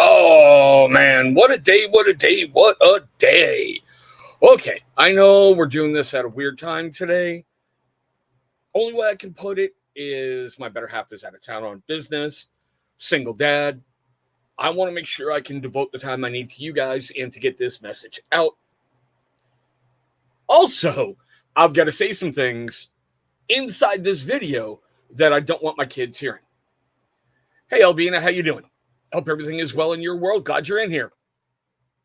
Oh, man. What a day. What a day. What a day. Okay. I know we're doing this at a weird time today. Only way I can put it is my better half is out of town on business, single dad. I want to make sure I can devote the time I need to you guys and to get this message out. Also, I've got to say some things inside this video that I don't want my kids hearing. Hey, Elvina, how you doing? Hope everything is well in your world. Glad you're in here.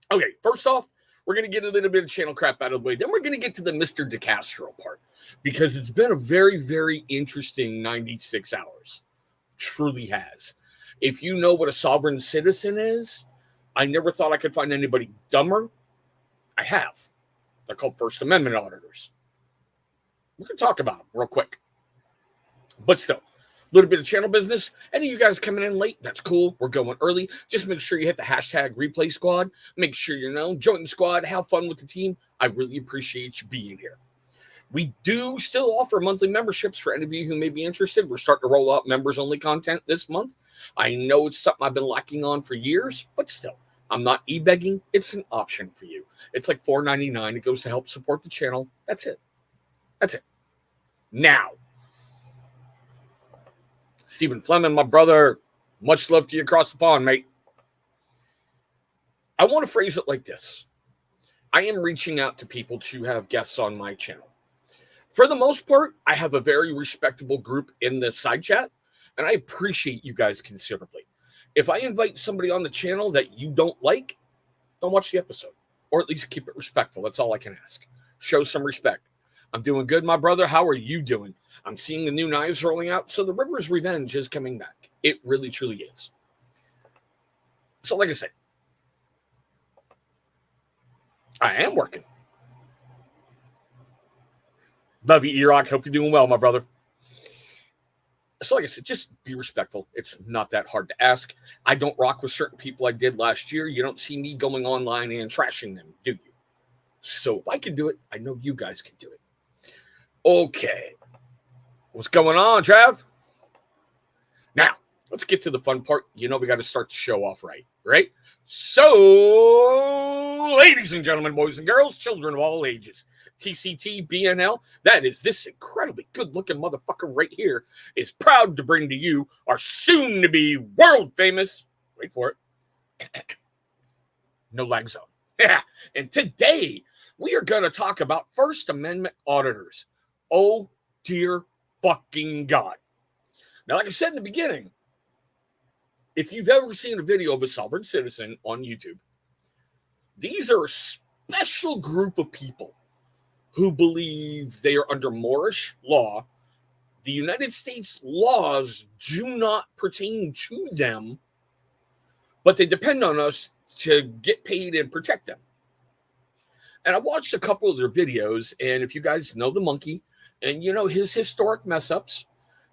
Okay, first off, we're going to get a little bit of channel crap out of the way. Then we're going to get to the Mr. DeCastro part because it's been a very, very interesting 96 hours. Truly has. If you know what a sovereign citizen is, I never thought I could find anybody dumber. I have. They're called First Amendment auditors. We can talk about them real quick. But still, a little bit of channel business. Any of you guys coming in late, that's cool. We're going early. Just make sure you hit the hashtag replay squad. Make sure you know, join the squad, have fun with the team. I really appreciate you being here. We do still offer monthly memberships for any of you who may be interested. We're starting to roll out members-only content this month. I know it's something I've been lacking on for years, but still, I'm not e-begging. It's an option for you. It's like $4.99. It goes to help support the channel. That's it. That's it. Now, Stephen Fleming, my brother, much love to you across the pond, mate. I want to phrase it like this. I am reaching out to people to have guests on my channel. For the most part, I have a very respectable group in the side chat, and I appreciate you guys considerably. If I invite somebody on the channel that you don't like, don't watch the episode, or at least keep it respectful. That's all I can ask. Show some respect. I'm doing good, my brother. How are you doing? I'm seeing the new knives rolling out, so the River's Revenge is coming back. It really, truly is. So, like I said, I am working. Love you, E-Rock. Hope you're doing well, my brother. So, like I said, just be respectful. It's not that hard to ask. I don't rock with certain people I did last year. You don't see me going online and trashing them, do you? So, if I can do it, I know you guys can do it. Okay. What's going on, Trav? Now, let's get to the fun part. You know we got to start the show off right? So, ladies and gentlemen, boys and girls, children of all ages, TCT, BNL, that is this incredibly good-looking motherfucker right here, is proud to bring to you our soon-to-be world-famous, wait for it, No Lag Zone. Yeah, and today we are going to talk about First Amendment auditors. Oh, dear fucking God. Now, like I said in the beginning, if you've ever seen a video of a sovereign citizen on YouTube, these are a special group of people who believe they are under Moorish law. The United States laws do not pertain to them, but they depend on us to get paid and protect them. And I watched a couple of their videos, and if you guys know the monkey and you know his historic mess ups,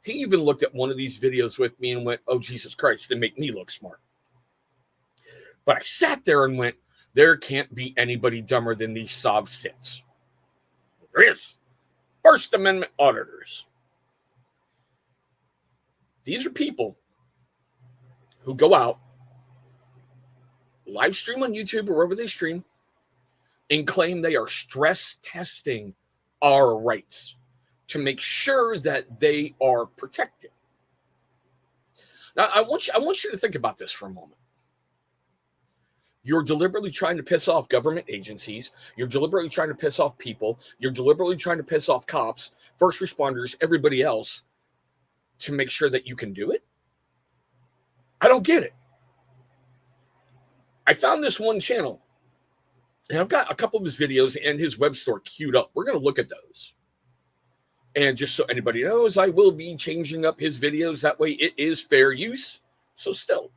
he even looked at one of these videos with me and went, oh, Jesus Christ, they make me look smart. But I sat there and went, there can't be anybody dumber than these Sov Sits. There is. First Amendment auditors. These are people who go out, live stream on YouTube or wherever they stream, and claim they are stress testing our rights to make sure that they are protected. Now, I want you to think about this for a moment. You're deliberately trying to piss off government agencies. You're deliberately trying to piss off people. You're deliberately trying to piss off cops, first responders, everybody else to make sure that you can do it. I don't get it. I found this one channel, and I've got a couple of his videos and his web store queued up. We're going to look at those. And just so anybody knows, I will be changing up his videos. That way it is fair use. So still.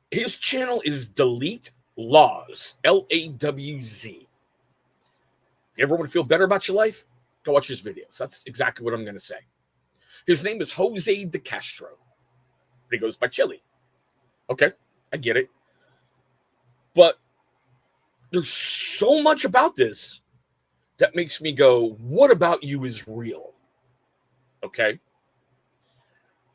His channel is Delete Lawz, Lawz. If you ever want to feel better about your life, go watch his videos. That's exactly what I'm going to say. His name is Jose DeCastro. But he goes by Chili. Okay, I get it. But there's so much about this that makes me go, what about you is real? Okay?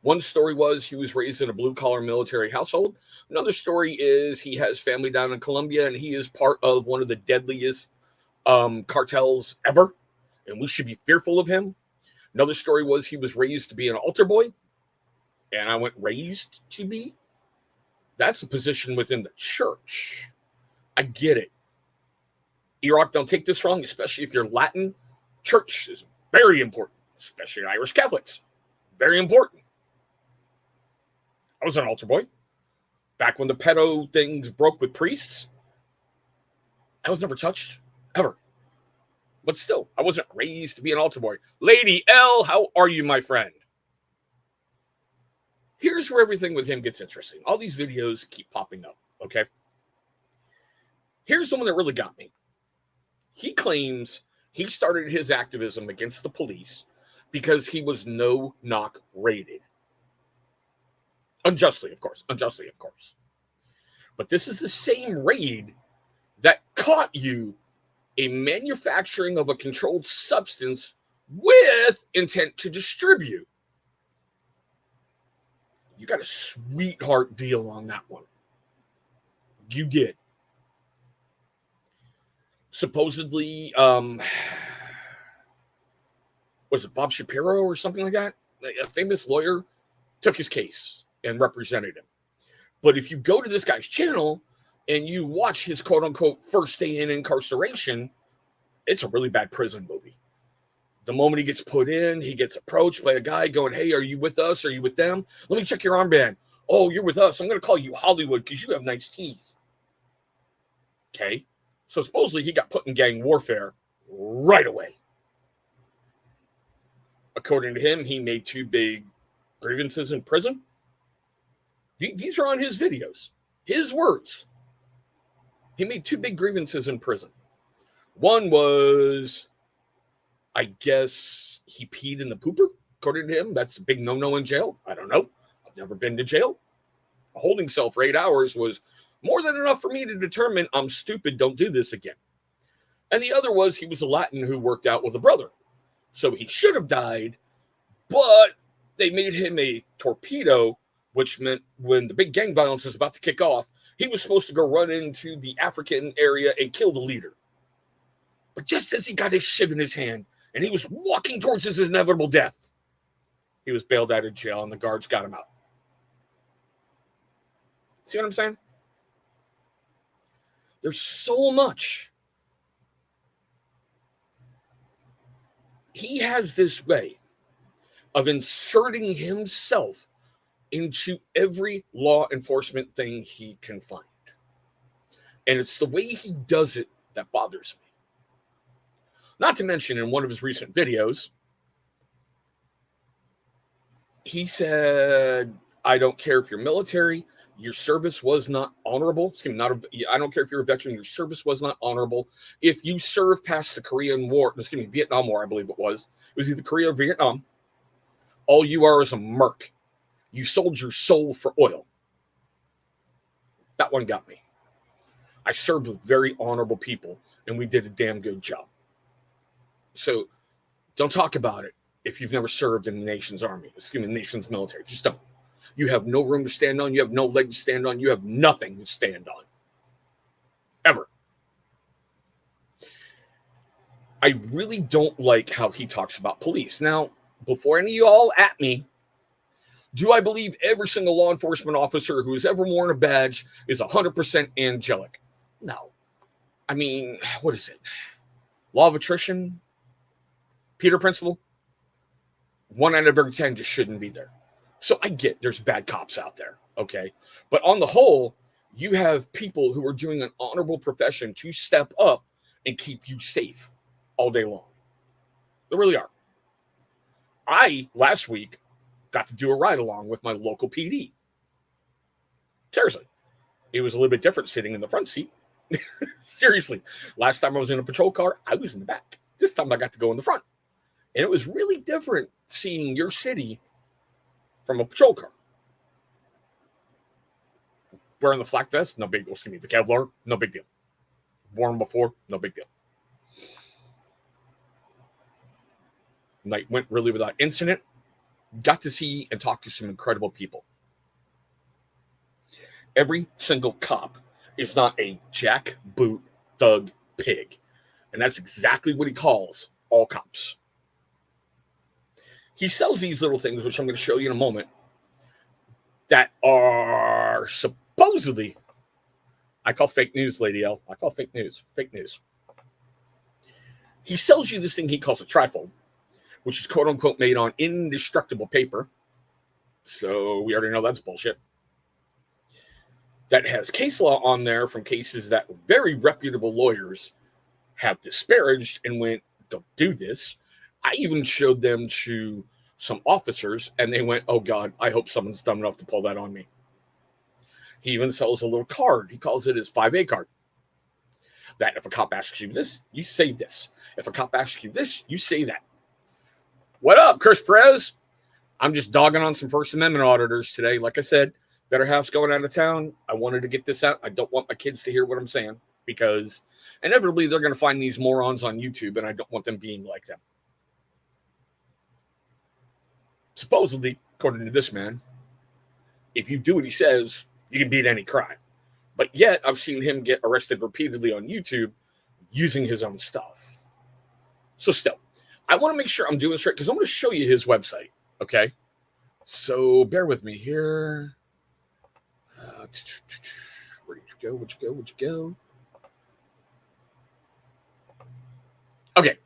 One story was he was raised in a blue-collar military household. Another story is he has family down in Colombia, and he is part of one of the deadliest cartels ever, and we should be fearful of him. Another story was he was raised to be an altar boy, and I went raised to be. That's a position within the church. I get it. Iraq, don't take this wrong, especially if you're Latin. Church is very important, especially Irish Catholics. Very important. I was an altar boy. Back when the pedo things broke with priests, I was never touched, ever. But still, I wasn't raised to be an altar boy. Lady L, how are you, my friend? Here's where everything with him gets interesting. All these videos keep popping up, okay? Here's the one that really got me. He claims he started his activism against the police because he was no-knock raided. Unjustly, of course. Unjustly, of course. But this is the same raid that caught you a manufacturing of a controlled substance with intent to distribute. You got a sweetheart deal on that one. You did. Supposedly, was it Bob Shapiro or something like that? A famous lawyer took his case and represented him. But if you go to this guy's channel and you watch his quote-unquote first day in incarceration, it's a really bad prison movie. The moment he gets put in, he gets approached by a guy going, hey, are you with us? Are you with them? Let me check your armband. Oh, you're with us. I'm going to call you Hollywood because you have nice teeth. Okay. So supposedly he got put in gang warfare right away. According to him, he made 2 big grievances in prison. These are on his videos. His words. He made 2 big grievances in prison. One was, I guess, he peed in the pooper. According to him, that's a big no-no in jail. I don't know. I've never been to jail. A holding cell for 8 hours was more than enough for me to determine I'm stupid, don't do this again. And the other was he was a Latin who worked out with a brother. So he should have died, but they made him a torpedo, which meant when the big gang violence was about to kick off, he was supposed to go run into the African area and kill the leader. But just as he got his shiv in his hand and he was walking towards his inevitable death, he was bailed out of jail and the guards got him out. See what I'm saying? There's so much. He has this way of inserting himself into every law enforcement thing he can find. And it's the way he does it that bothers me. Not to mention, in one of his recent videos, he said, I don't care if you're military, your service was not honorable. I don't care if you're a veteran, your service was not honorable. If you serve past the Vietnam War, I believe it was either Korea or Vietnam, all you are is a merc. You sold your soul for oil. That one got me. I served with very honorable people, and we did a damn good job. So don't talk about it if you've never served in the nation's army, the nation's military. Just don't. You have no room to stand on. You have no leg to stand on. You have nothing to stand on. Ever. I really don't like how he talks about police. Now, before any of y'all at me, do I believe every single law enforcement officer who has ever worn a badge is 100% angelic? No. I mean, what is it? Law of attrition? Peter Principle? 1 out of every 10 just shouldn't be there. So I get there's bad cops out there, okay? But on the whole, you have people who are doing an honorable profession to step up and keep you safe all day long. They really are. I, last week, got to do a ride-along with my local PD. Seriously. It was a little bit different sitting in the front seat. Seriously. Last time I was in a patrol car, I was in the back. This time I got to go in the front. And it was really different seeing your city from a patrol car. Wearing the flak vest, no big deal. The Kevlar, no big deal. Worn before, no big deal. Night went really without incident. got to see and talk to some incredible people. Every single cop is not a jackboot thug pig. And that's exactly what he calls all cops. He sells these little things, which I'm going to show you in a moment, that are supposedly, I call fake news, Lady L. I call fake news. Fake news. He sells you this thing he calls a trifold, which is quote unquote made on indestructible paper. So we already know that's bullshit. That has case law on there from cases that very reputable lawyers have disparaged and went, don't do this. I even showed them to some officers and they went, oh God, I hope someone's dumb enough to pull that on me. He even sells a little card. He calls it his 5A card. That if a cop asks you this, you say this. If a cop asks you this, you say that. What up, Chris Perez? I'm just dogging on some First Amendment auditors today. Like I said, Better Half's going out of town. I wanted to get this out. I don't want my kids to hear what I'm saying because inevitably they're going to find these morons on YouTube and I don't want them being like them. Supposedly, according to this man, if you do what he says, you can beat any crime. But yet, I've seen him get arrested repeatedly on YouTube using his own stuff. So still, I want to make sure I'm doing this right because I'm going to show you his website, okay? So bear with me here. Where'd you go? Where'd you go? Where'd you go? Okay.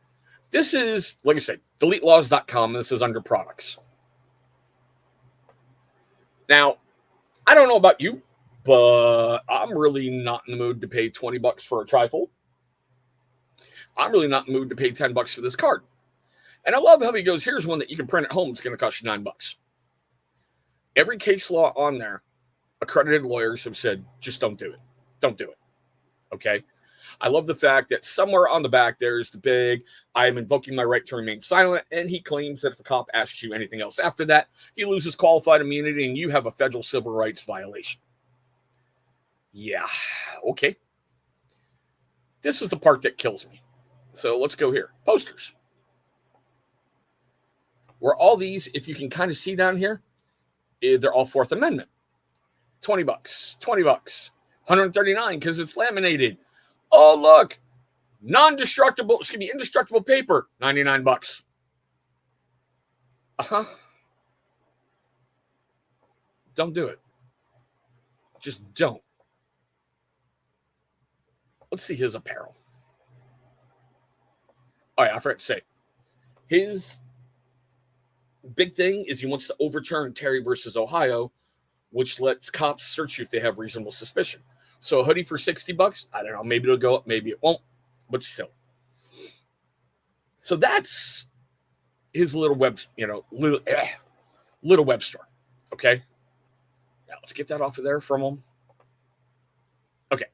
This is, like I said, deletelaws.com. This is under products. Now, I don't know about you, but I'm really not in the mood to pay $20 for a trifold. I'm really not in the mood to pay $10 for this card. And I love how he goes, here's one that you can print at home. It's going to cost you $9. Every case law on there, accredited lawyers have said, just don't do it. Don't do it. Okay? I love the fact that somewhere on the back there's the big, I am invoking my right to remain silent, and he claims that if a cop asks you anything else after that, he loses qualified immunity and you have a federal civil rights violation. Yeah, okay. This is the part that kills me. So let's go here. Posters. Where all these, if you can kind of see down here, they're all Fourth Amendment. $20, $20, $139 because it's laminated. Oh, look, non-destructible, indestructible paper, $99. Don't do it. Just don't. Let's see his apparel. Oh, yeah, I forgot to say. His big thing is he wants to overturn Terry versus Ohio, which lets cops search you if they have reasonable suspicion. So a hoodie for $60, I don't know, maybe it'll go up, maybe it won't, but still. So that's his little web, little web store. Okay. Now let's get that off of there from him. Okay.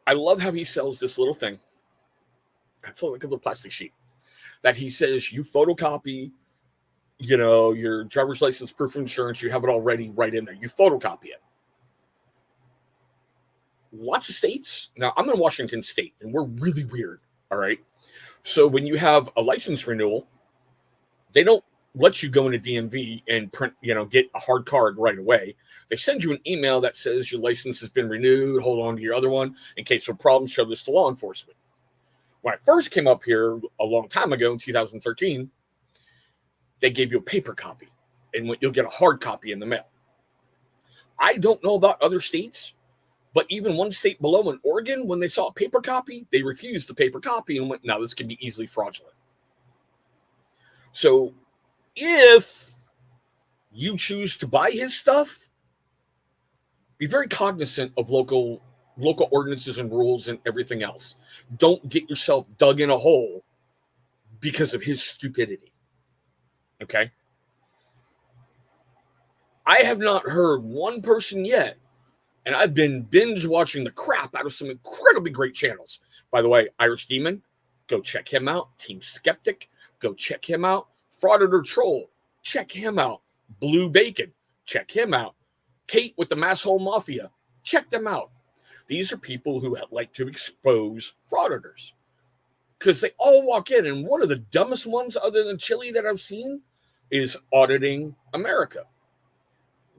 I love how he sells this little thing. That's like a little plastic sheet that he says you photocopy, your driver's license, proof of insurance, you have it already right in there. You photocopy it. Lots of states. Now, I'm in Washington State, and we're really weird, all right? So when you have a license renewal, they don't let you go into DMV and print, get a hard card right away. They send you an email that says your license has been renewed. Hold on to your other one. In case of problems, show this to law enforcement. When I first came up here a long time ago in 2013, they gave you a paper copy, and you'll get a hard copy in the mail. I don't know about other states, but even one state below in Oregon, when they saw a paper copy, they refused the paper copy and went, no, this can be easily fraudulent. So if you choose to buy his stuff, be very cognizant of local ordinances and rules and everything else. Don't get yourself dug in a hole because of his stupidity. Okay? I have not heard one person yet, and I've been binge watching the crap out of some incredibly great channels. By the way, Irish Demon, go check him out. Team Skeptic, go check him out. Frauditor Troll, check him out. Blue Bacon, check him out. Kate with the Masshole Mafia, check them out. These are people who like to expose frauditors. because they all walk in, and one of the dumbest ones other than Chili that I've seen is Auditing America.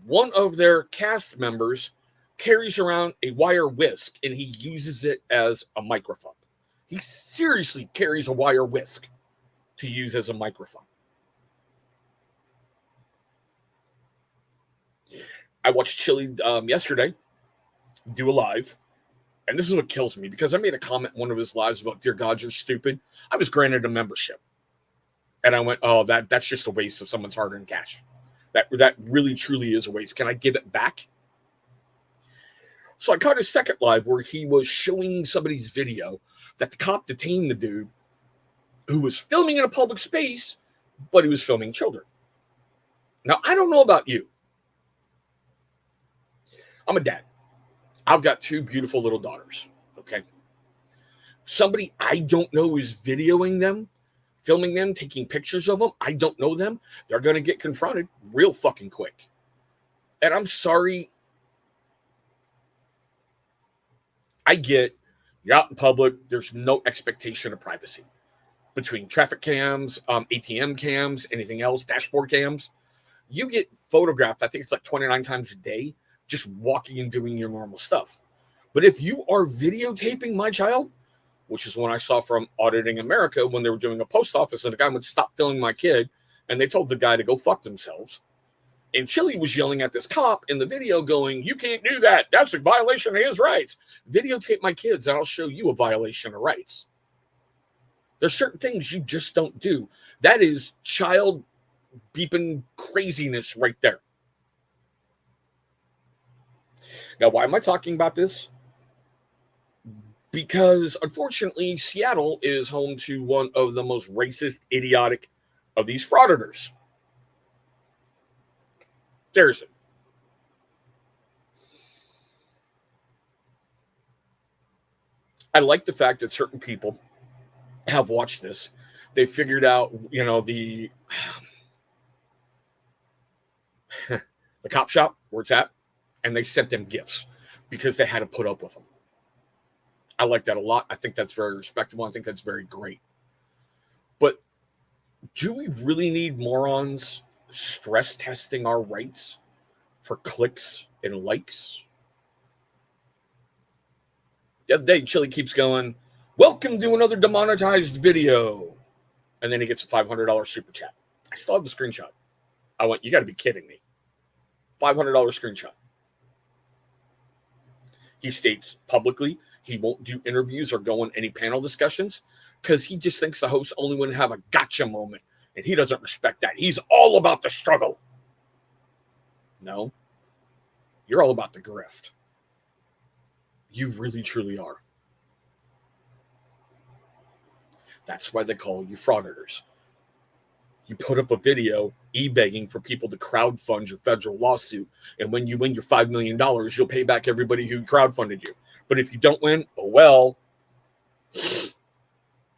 One of their cast members carries around a wire whisk and he uses it as a microphone. He seriously carries a wire whisk to use as a microphone. I watched Chili yesterday do a live, and this is what kills me, because I made a comment in one of his lives about, dear God, you're stupid. I was granted a membership, and I went, oh, that's just a waste of someone's hard-earned cash. That really truly is a waste. Can I give it back? So I caught his second live where he was showing somebody's video that the cop detained the dude who was filming in a public space, but he was filming children. Now, I don't know about you. I'm a dad. I've got two beautiful little daughters, okay? Somebody I don't know is videoing them, filming them, taking pictures of them. I don't know them. They're going to get confronted real fucking quick. And I'm sorry. I get you're out in public. There's no expectation of privacy between traffic cams, ATM cams, anything else, dashboard cams. You get photographed, I think it's like 29 times a day, just walking and doing your normal stuff. But if you are videotaping my child, which is when I saw from Auditing America when they were doing a post office, and the guy would stop filming my kid, and they told the guy to go fuck themselves. And Chili was yelling at this cop in the video going, you can't do that. That's a violation of his rights. Videotape my kids, and I'll show you a violation of rights. There's certain things you just don't do. That is child beeping craziness right there. Now, why am I talking about this? Because, unfortunately, Seattle is home to one of the most racist, idiotic of these frauditors. There's it. I like the fact that certain people have watched this. They figured out, the cop shop where it's at, and they sent them gifts because they had to put up with them. I like that a lot. I think that's very respectable. I think that's very great. But do we really need morons stress testing our rights for clicks and likes? The other day, Chili keeps going, welcome to another demonetized video. And then he gets a $500 super chat. I still have the screenshot. I went, you got to be kidding me. $500 screenshot. He states publicly he won't do interviews or go on any panel discussions because he just thinks the hosts only want to have a gotcha moment. And he doesn't respect that. He's all about the struggle. No. You're all about the grift. You really, truly are. That's why they call you frauditors. You put up a video e-begging for people to crowdfund your federal lawsuit. And when you win your $5 million, you'll pay back everybody who crowdfunded you. But if you don't win, oh well.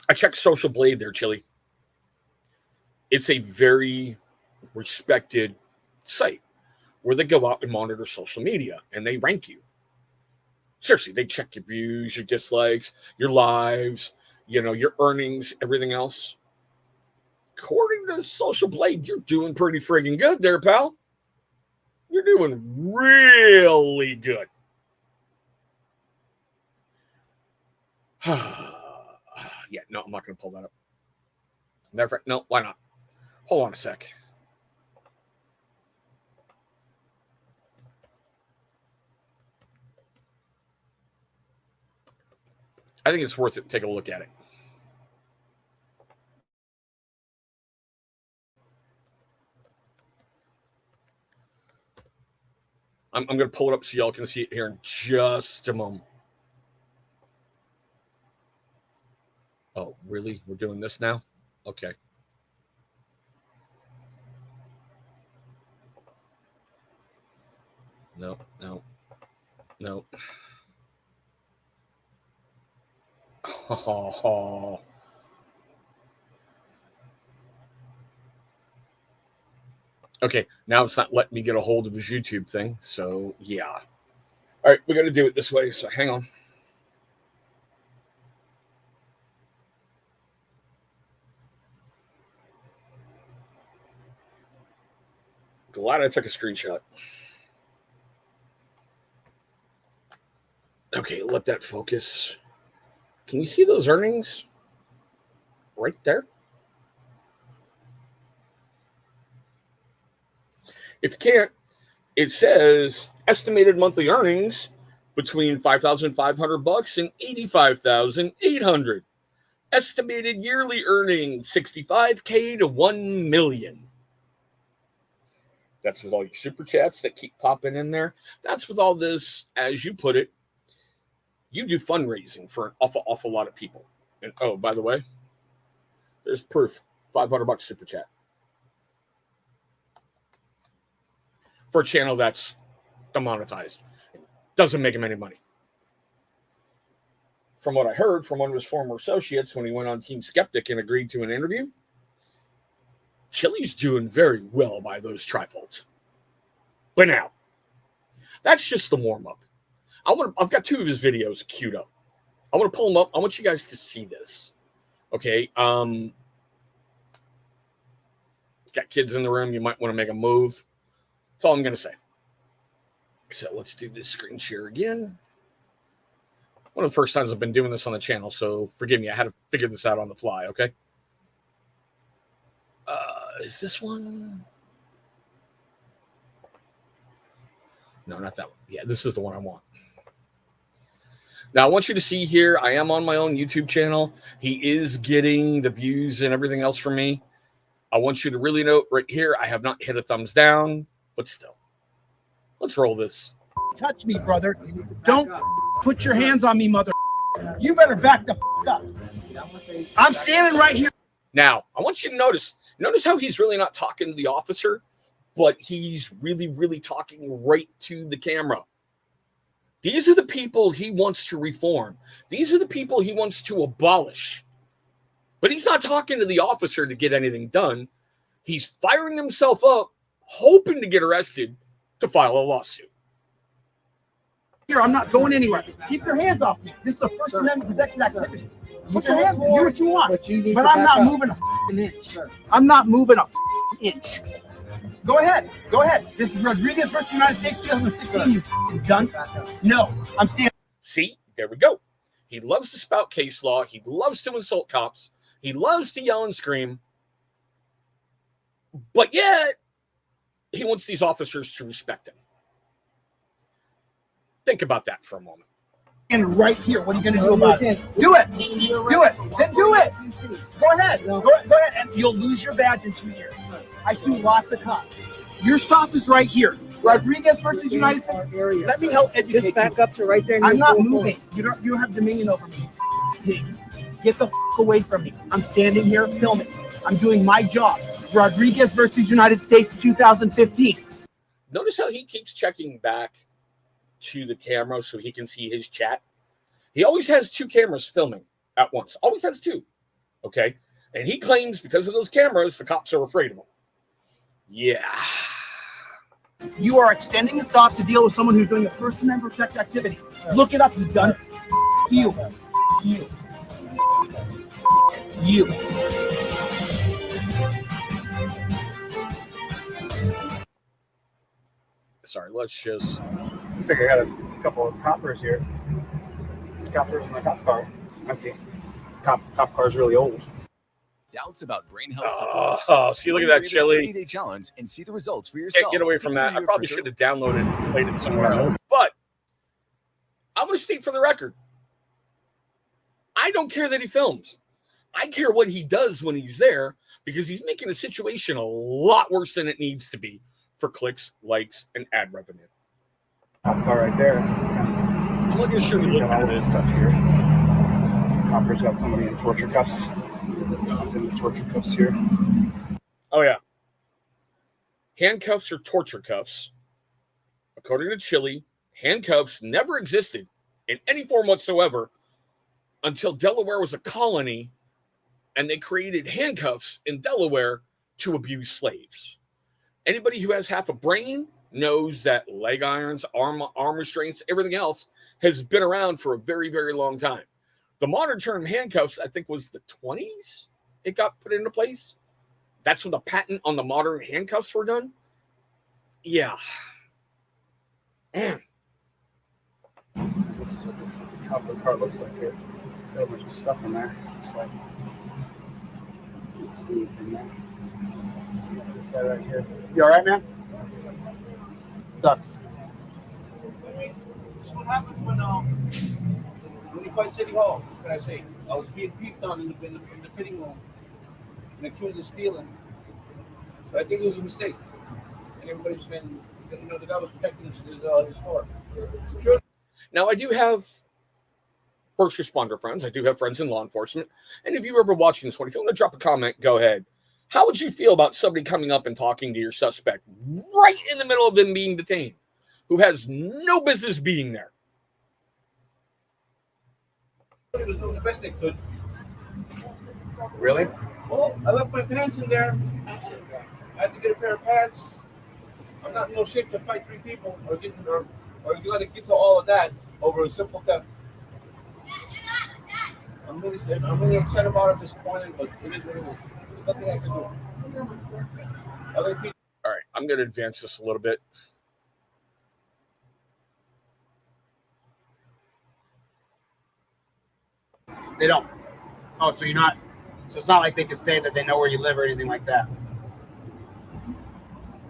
I checked Social Blade there, Chili. It's a very respected site where they go out and monitor social media and they rank you. Seriously, they check your views, your dislikes, your lives, your earnings, everything else. According to Social Blade, you're doing pretty friggin' good there, pal. You're doing really good. Yeah, no, I'm not going to pull that up. Never. No, why not? Hold on a sec. I think it's worth it to take a look at it. I'm going to pull it up so y'all can see it here in just a moment. Oh, really? We're doing this now? Okay. No. Oh. Okay, now it's not letting me get a hold of his YouTube thing, so yeah. All right, we got to do it this way, so hang on. Glad I took a screenshot. Okay, let that focus. Can you see those earnings? Right there. If you can't, it says estimated monthly earnings between $5,500 and $85,800. Estimated yearly earnings $65K to $1 million. That's with all your super chats that keep popping in there. That's with all this, as you put it, you do fundraising for an awful lot of people. And oh, by the way, there's proof. $500 super chat. For a channel that's demonetized. Doesn't make him any money. From what I heard from one of his former associates when he went on Team Skeptic and agreed to an interview, Chili's doing very well by those trifolds. But now, that's just the warm-up. I've got 2 of his videos queued up. I want to pull them up. I want you guys to see this. Okay. Got kids in the room. You might want to make a move. That's all I'm going to say. So let's do this screen share again. One of the first times I've been doing this on the channel, so forgive me. I had to figure this out on the fly, okay? Is this one? No, not that one. Yeah, this is the one I want. Now, I want you to see here, I am on my own YouTube channel. He is getting the views and everything else from me. I want you to really note right here, I have not hit a thumbs down, but still. Let's roll this. Touch me, brother. Don't put your hands on me, mother. You better back the up. I'm standing right here. Now, I want you to notice how he's really not talking to the officer, but he's really talking right to the camera. These are the people he wants to reform. These are the people he wants to abolish. But he's not talking to the officer to get anything done. He's firing himself up, hoping to get arrested to file a lawsuit. Here, I'm not going anywhere. Keep your hands off me. This is a First Amendment protected activity. Put your hands, do what you want. But I'm not moving an inch. I'm not moving an inch. Go ahead. Go ahead. This is Rodriguez versus United States 2016, you dunce. No, I'm standing. See, there we go. He loves to spout case law. He loves to insult cops. He loves to yell and scream. But yet, he wants these officers to respect him. Think about that for a moment. And right here, what are you going to do about it? Do it. Do it. Then do it. Go ahead. Go ahead. And you'll lose your badge in 2 years. I sue lots of cops. Your stop is right here. Rodriguez versus United States. Let me help educate you. Just back up to right there. I'm not moving. You don't have dominion over me. Pig. Get the away from me. I'm standing here filming. I'm doing my job. Rodriguez versus United States 2015. Notice how he keeps checking back to the camera so he can see his chat. He always has 2 cameras filming at once. Always has 2. Okay? And he claims because of those cameras, the cops are afraid of him. Yeah. You are extending a stop to deal with someone who's doing a First Amendment protected activity. Look it up, you dunce. You. Sorry, let's just... Looks like I got a couple of coppers here. Coppers in my cop car. I see. Cop car is really old. Doubts about brain health supplements? Oh, see, look at that, Chili. 30-day challenge and see the results for yourself. Can't get away from that. I probably should have downloaded and played it somewhere else. But I'm going to state for the record, I don't care that he films. I care what he does when he's there because he's making the situation a lot worse than it needs to be for clicks, likes, and ad revenue. Cop car right there. I'm looking to show you Got all at this it. stuff here. Copper's got somebody in torture cuffs. He's in the torture cuffs here. Oh, yeah. Handcuffs or torture cuffs. According to Chili, handcuffs never existed in any form whatsoever until Delaware was a colony and they created handcuffs in Delaware to abuse slaves. Anybody who has half a brain knows that leg irons, arm restraints, everything else has been around for a very, very long time. The modern term handcuffs, I think, was the 20s it got put into place. That's when the patent on the modern handcuffs were done. Yeah. This is what the copper car looks like here. Got a bunch of stuff in there. Looks like. See anything there? This guy right here. You all right, man? Sucks. This is what happens when you fight City Hall. What can I say? I was being peeped on in the fitting room and accused of stealing. But I think it was a mistake. And everybody's been, the guy was protecting his store. Now, I do have first responder friends. I do have friends in law enforcement. And if you're ever watching this one, if you want to drop a comment, go ahead. How would you feel about somebody coming up and talking to your suspect right in the middle of them being detained, who has no business being there? Everybody was doing the best they could. Really? Well, I left my pants in there. I had to get a pair of pants. I'm not in no shape to fight 3 people or you let it get to all of that over a simple theft. I'm really upset about it, disappointed, but it is what it is. There's nothing I can do. Other people. All right, I'm going to advance this a little bit. They don't. Oh, so you're not. So it's not like they could say that they know where you live or anything like that.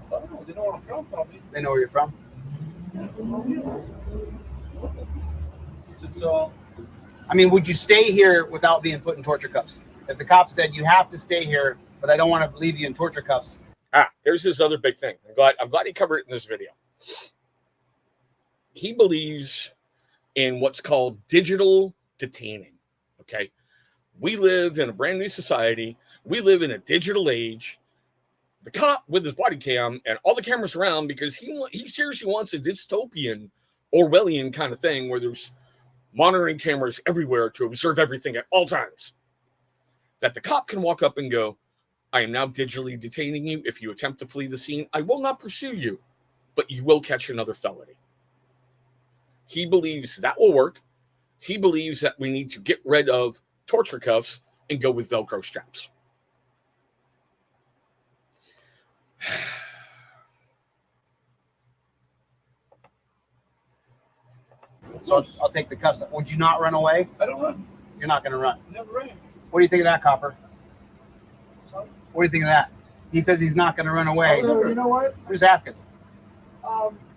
I don't know. They know where I'm from, probably. They know where you're from. It's I mean, would you stay here without being put in torture cuffs? If the cop said you have to stay here, but I don't want to leave you in torture cuffs. There's this other big thing. I'm glad he covered it in this video. He believes in what's called digital detaining. Okay. We live in a brand new society. We live in a digital age. The cop with his body cam and all the cameras around, because he seriously wants a dystopian Orwellian kind of thing where there's monitoring cameras everywhere to observe everything at all times. That the cop can walk up and go, I am now digitally detaining you. If you attempt to flee the scene, I will not pursue you, but you will catch another felony. He believes that will work. He believes that we need to get rid of torture cuffs and go with Velcro straps. So I'll take the cuffs. Would you not run away? I don't run. You're not going to run. I never ran. What do you think of that, Copper? Sorry? What do you think of that? He says he's not going to run away. You know what? I'm just asking.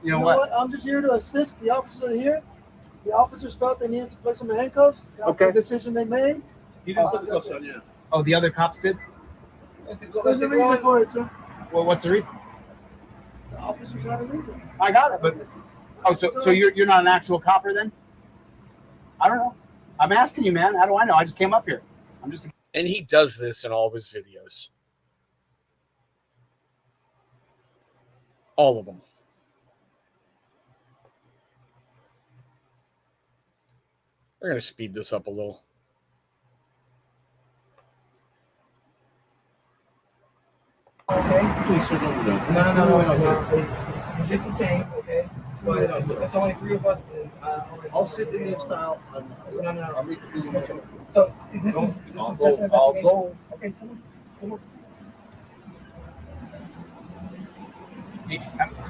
You know what? I'm just here to assist. The officers are here. The officers felt they needed to place him in handcuffs. That's the decision they made. You didn't put the cuffs on, yeah. Oh, the other cops did? There's a reason for it, sir. Well, what's the reason? The officers have a reason. I got it, but so you're not an actual copper then? I don't know. I'm asking you, man. How do I know? I just came up here. And he does this in all of his videos. All of them. We're going to speed this up a little. Okay, please, sir, don't do that. No. You're just detained, okay? But There's only 3 of us. I'll sit in your style. No. I'll make you do it. So this is just an I'll investigation. go. Okay, come on.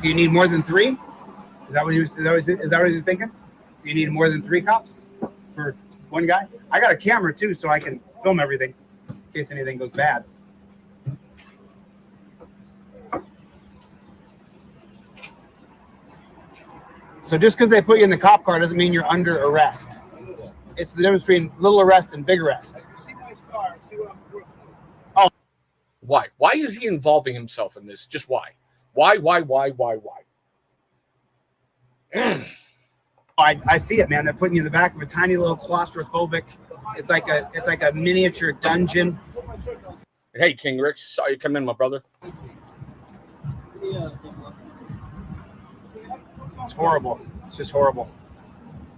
Do you need more than 3? Is that what he's thinking? Do you need more than 3 cops for one guy? I got a camera too, so I can film everything in case anything goes bad. So just because they put you in the cop car doesn't mean you're under arrest. It's the difference between little arrest and big arrest. See my scar. See what I'm doing. Why? Why is he involving himself in this? Just why? Why? I see it, man. They're putting you in the back of a tiny little claustrophobic. It's like a miniature dungeon. Hey, King Rick, saw you come in, my brother. It's horrible. It's just horrible.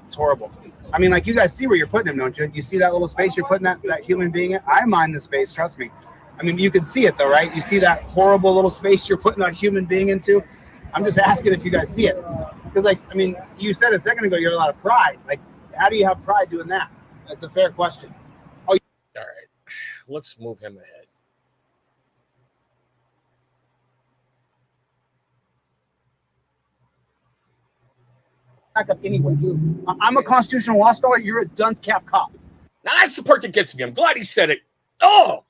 It's horrible. I mean, like, you guys see where you're putting him, don't you? You see that little space you're putting that human being in? I mind the space, trust me. I mean, you can see it though, right? You see that horrible little space you're putting that human being into? I'm just asking if you guys see it. Because, like, I mean, you said a second ago you had a lot of pride. Like, how do you have pride doing that? That's a fair question. All right. Let's move him ahead. back up anyway. I'm a constitutional law scholar. You're a dunce cap cop. Now that's the part that gets me. I'm glad he said it. Oh,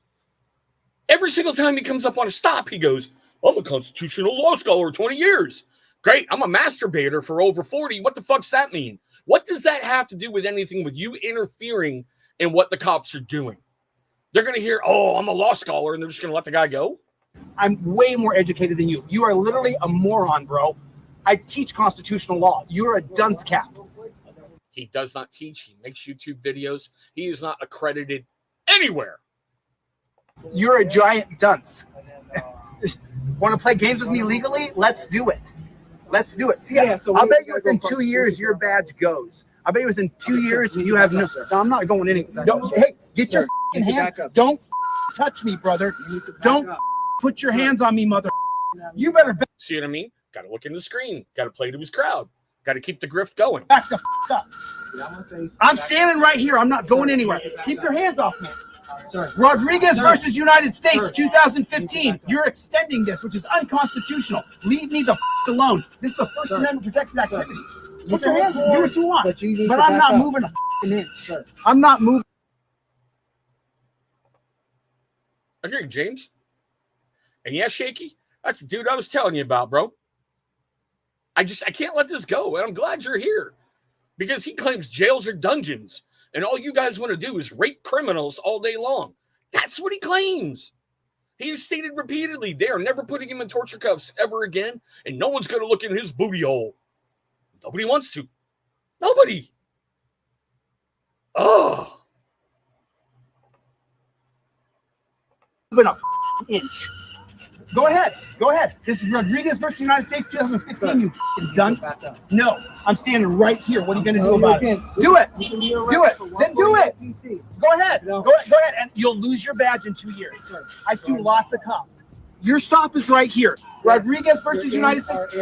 every single time he comes up on a stop, he goes, I'm a constitutional law scholar 20 years. Great. I'm a masturbator for over 40. What the fuck's that mean? What does that have to do with anything with you interfering in what the cops are doing? They're going to hear, oh, I'm a law scholar, and they're just going to let the guy go? I'm way more educated than you. You are literally a moron, bro. I teach constitutional law. You're a dunce cap. He does not teach. He makes YouTube videos. He is not accredited anywhere. You're a giant dunce. Want to play games with me legally? Let's do it. Let's do it. See, I'll bet you within 2 years your badge goes. I bet you within 2 years you have no. I'm not going anywhere. Hey, get your hand. Don't touch me, brother. Don't put your hands on me, mother. You better see what I mean? Got to look in the screen. Got to play to his crowd. Got to keep the grift going. Back the up. I'm standing right here. I'm not going anywhere. Keep your hands off me. Rodriguez versus United States, 2015. You're extending this, which is unconstitutional. Leave me the alone. This is a First Amendment protected activity. Put your hands. Do what you want. But I'm not moving an inch. I'm not moving. Okay, James. And yeah, Shaky, that's the dude I was telling you about, bro. I can't let this go. And I'm glad you're here because he claims jails are dungeons. And all you guys want to do is rape criminals all day long. That's what he claims. He has stated repeatedly they are never putting him in torture cuffs ever again. And no one's going to look in his booty hole. Nobody wants to. Nobody. Oh. Moving an inch. Go ahead. Go ahead. This is Rodriguez versus United States 2015, you dunce. No, I'm standing right here. What are you going to do about it? Do it. Do it. Then do it. Go ahead. Go ahead. And you'll lose your badge in 2 years. I sue lots of cops. Your stop is right here. Rodriguez versus United States.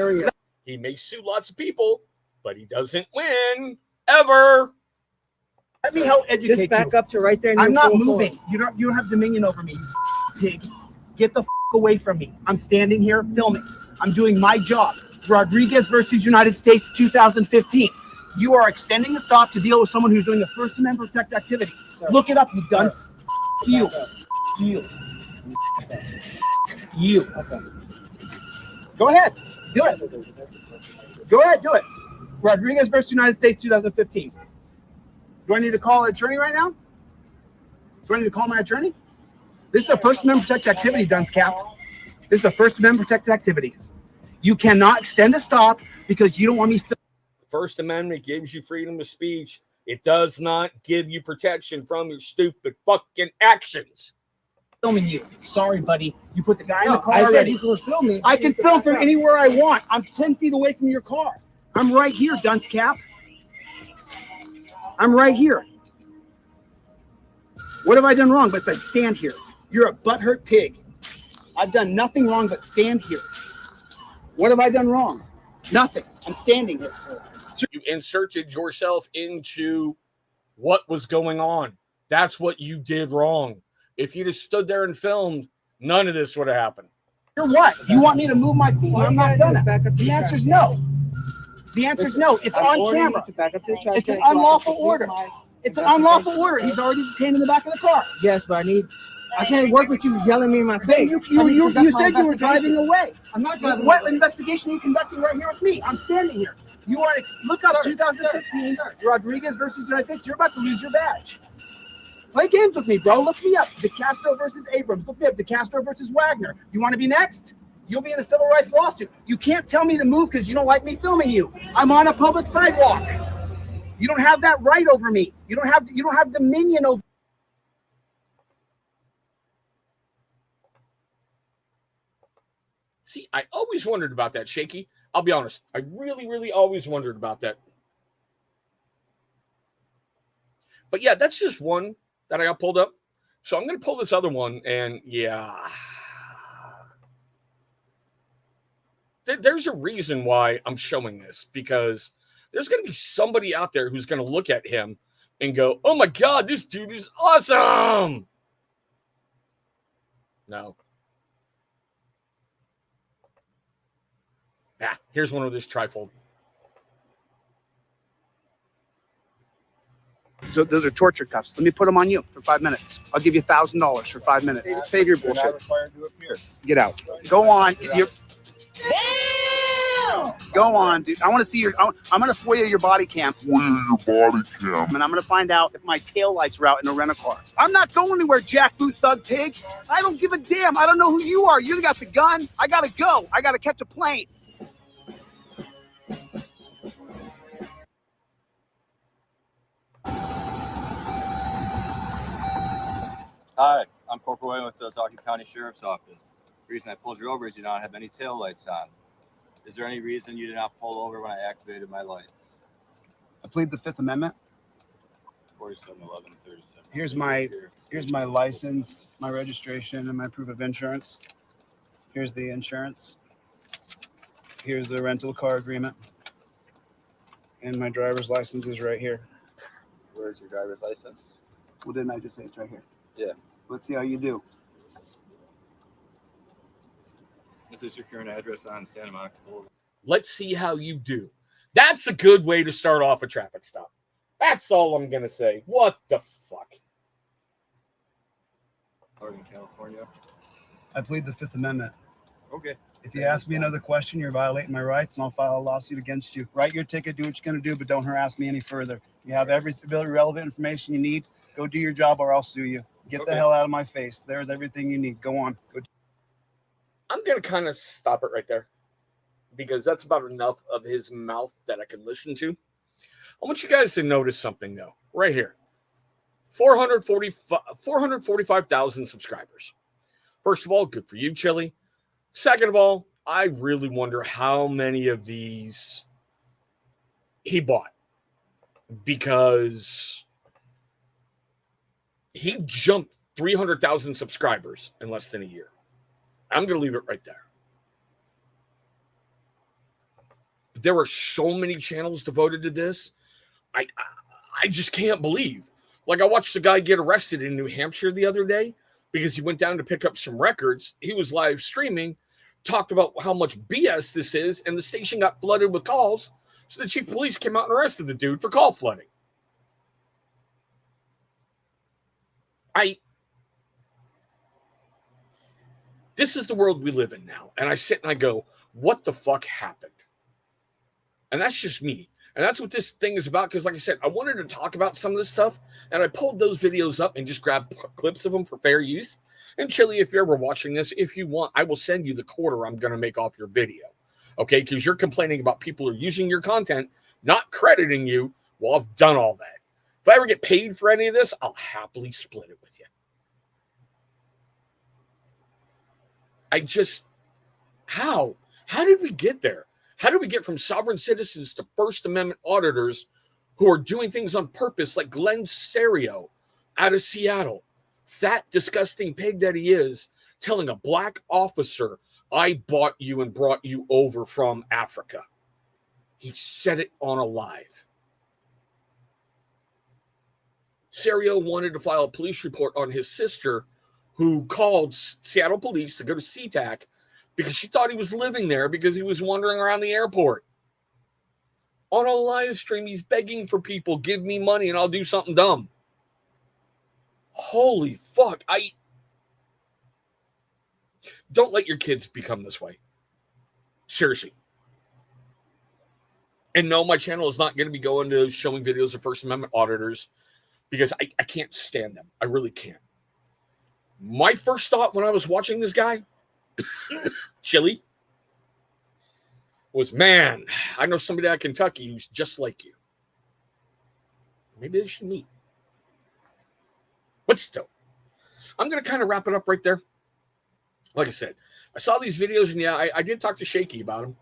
He may sue lots of people, but he doesn't win ever. Let me help educate you. Just back up to right there. I'm not moving. You don't have dominion over me, pig. Get the away from me. I'm standing here filming. I'm doing my job. Rodriguez versus United States 2015. You are extending a stop to deal with someone who's doing a First Amendment protected activity. Look it up, you dunce. You. Okay. Go ahead. Do it. Go ahead. Do it. Rodriguez versus United States 2015. Do I need to call an attorney right now? Do I need to call my attorney? This is a First Amendment protected activity, dunce cap. This is a First Amendment protected activity. You cannot extend a stop because you don't want me. The First Amendment gives you freedom of speech. It does not give you protection from your stupid fucking actions. Filming you. Sorry, buddy. You put the guy in the car. I said already. you could film me. I can film from anywhere I want. I'm 10 feet away from your car. I'm right here, dunce cap. I'm right here. What have I done wrong besides stand here? You're a butthurt pig. I've done nothing wrong but stand here. What have I done wrong? Nothing. I'm standing here. You inserted yourself into what was going on. That's what you did wrong. If you just stood there and filmed, none of this would have happened. You're what? You want me to move my feet? I'm not gonna. The answer is no. The answer is no. It's on camera. It's an unlawful order. It's an unlawful order. He's already detained in the back of the car. Yes, but I can't work with you yelling me in my face. You said you were driving away. I'm not driving. What investigation are you conducting right here with me? I'm standing here. You are look up 2015 Rodriguez versus United States. You're about to lose your badge. Play games with me, bro. Look me up. DeCastro versus Abrams. Look me up. DeCastro versus Wagner. You want to be next? You'll be in a civil rights lawsuit. You can't tell me to move because you don't like me filming you. I'm on a public sidewalk. You don't have that right over me. You don't have dominion over. See, I always wondered about that, Shaky. I'll be honest. I really, really always wondered about that. But yeah, that's just one that I got pulled up. So I'm going to pull this other one. And yeah, there's a reason why I'm showing this. Because there's going to be somebody out there who's going to look at him and go, oh my God, this dude is awesome. No. Yeah, here's one of this trifold. So those are torture cuffs. Let me put them on you for 5 minutes. I'll give you $1,000 for 5 minutes. Save your You're not bullshit. required to appear. Get out. Go on. Go on, dude. I want to see your. I'm gonna FOIA your body cam. And I'm gonna find out if my tail lights are out in a rent-a-car. I'm not going anywhere, jackboot thug pig. I don't give a damn. I don't know who you are. You got the gun. I gotta go. I gotta catch a plane. Hi, I'm Corporal Wayne with the Ozaukee County Sheriff's Office. The reason I pulled you over is you don't have any tail lights on. Is there any reason you did not pull over when I activated my lights? I plead the Fifth Amendment. 471137. Here's my license, my registration, and my proof of insurance. Here's the insurance. Here's the rental car agreement. And my driver's license is right here. Where's your driver's license? Well, didn't I just say it's right here? Yeah. Let's see how you do. This is your current address on Santa Monica Boulevard. Let's see how you do. That's a good way to start off a traffic stop. That's all I'm going to say. What the fuck? Oregon, California. I plead the Fifth Amendment. Okay. If you ask me another question, you're violating my rights, and I'll file a lawsuit against you. Write your ticket, do what you're going to do, but don't harass me any further. You have every relevant information you need. Go do your job, or I'll sue you. Get the hell out of my face. There's everything you need. Go on. Go. I'm going to kind of stop it right there because that's about enough of his mouth that I can listen to. I want you guys to notice something, though, right here. 445,000 subscribers. First of all, good for you, Chili. Second of all, I really wonder how many of these he bought because he jumped 300,000 subscribers in less than a year. I'm going to leave it right there. There are so many channels devoted to this. I just can't believe. Like, I watched a guy get arrested in New Hampshire the other day because he went down to pick up some records. He was live streaming, talked about how much BS this is, and the station got flooded with calls. So the chief of police came out and arrested the dude for call flooding. This is the world we live in now. And I sit and I go, what the fuck happened? And that's just me. And that's what this thing is about. Because like I said, I wanted to talk about some of this stuff. And I pulled those videos up and just grabbed clips of them for fair use. And Chili, if you're ever watching this, if you want, I will send you the quarter I'm going to make off your video. Okay? Because you're complaining about people who are using your content, not crediting you. Well, I've done all that. If I ever get paid for any of this, I'll happily split it with you. How? How did we get there? How did we get from sovereign citizens to First Amendment auditors who are doing things on purpose like Glenn Serio out of Seattle, fat, disgusting pig that he is, telling a black officer, I bought you and brought you over from Africa. He said it on a live. Serio wanted to file a police report on his sister who called Seattle police to go to SeaTac because she thought he was living there because he was wandering around the airport. On a live stream, he's begging for people, give me money and I'll do something dumb. Holy fuck. Don't let your kids become this way. Seriously. And no, my channel is not going to be going to showing videos of First Amendment auditors because I can't stand them. I really can't. My first thought when I was watching this guy, Chili, was, man, I know somebody out of Kentucky who's just like you. Maybe they should meet. But still, I'm going to kind of wrap it up right there. Like I said, I saw these videos, and yeah, I did talk to Shaky about them.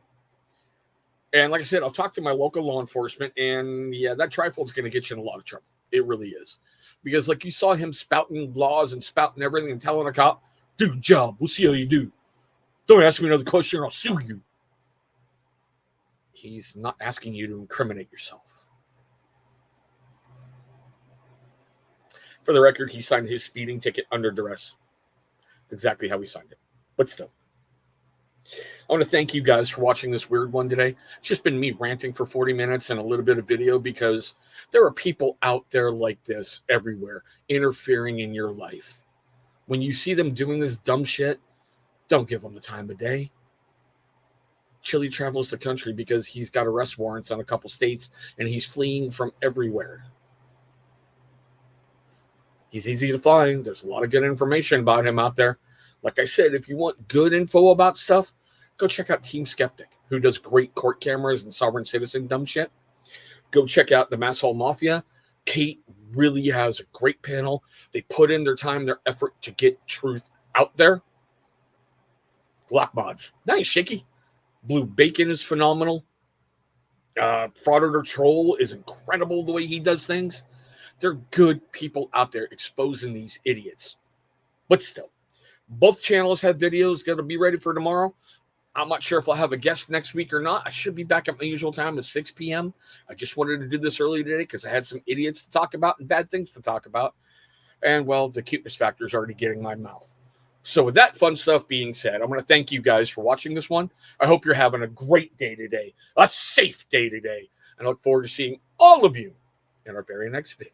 And like I said, I'll talk to my local law enforcement, and yeah, that trifold's going to get you in a lot of trouble. It really is. Because like you saw him spouting laws and spouting everything and telling a cop, do your job. We'll see how you do. Don't ask me another question or I'll sue you. He's not asking you to incriminate yourself. For the record, he signed his speeding ticket under duress. That's exactly how he signed it. But still. I want to thank you guys for watching this weird one today. It's just been me ranting for 40 minutes and a little bit of video because there are people out there like this everywhere interfering in your life. When you see them doing this dumb shit, don't give them the time of day. Chili travels the country because he's got arrest warrants on a couple states and he's fleeing from everywhere. He's easy to find. There's a lot of good information about him out there. Like I said, if you want good info about stuff, go check out Team Skeptic, who does great court cameras and sovereign citizen dumb shit. Go check out the Mass Hall Mafia. Kate really has a great panel. They put in their time, their effort to get truth out there. Glock Mods, nice, shaky. Blue Bacon is phenomenal. Frauditor Troll is incredible the way he does things. They're good people out there exposing these idiots. But still, both channels have videos that'll be ready for tomorrow. I'm not sure if I'll have a guest next week or not. I should be back at my usual time at 6 p.m. I just wanted to do this early today because I had some idiots to talk about and bad things to talk about. And, well, the cuteness factor is already getting my mouth. So with that fun stuff being said, I'm going to thank you guys for watching this one. I hope you're having a great day today, a safe day today. And I look forward to seeing all of you in our very next video.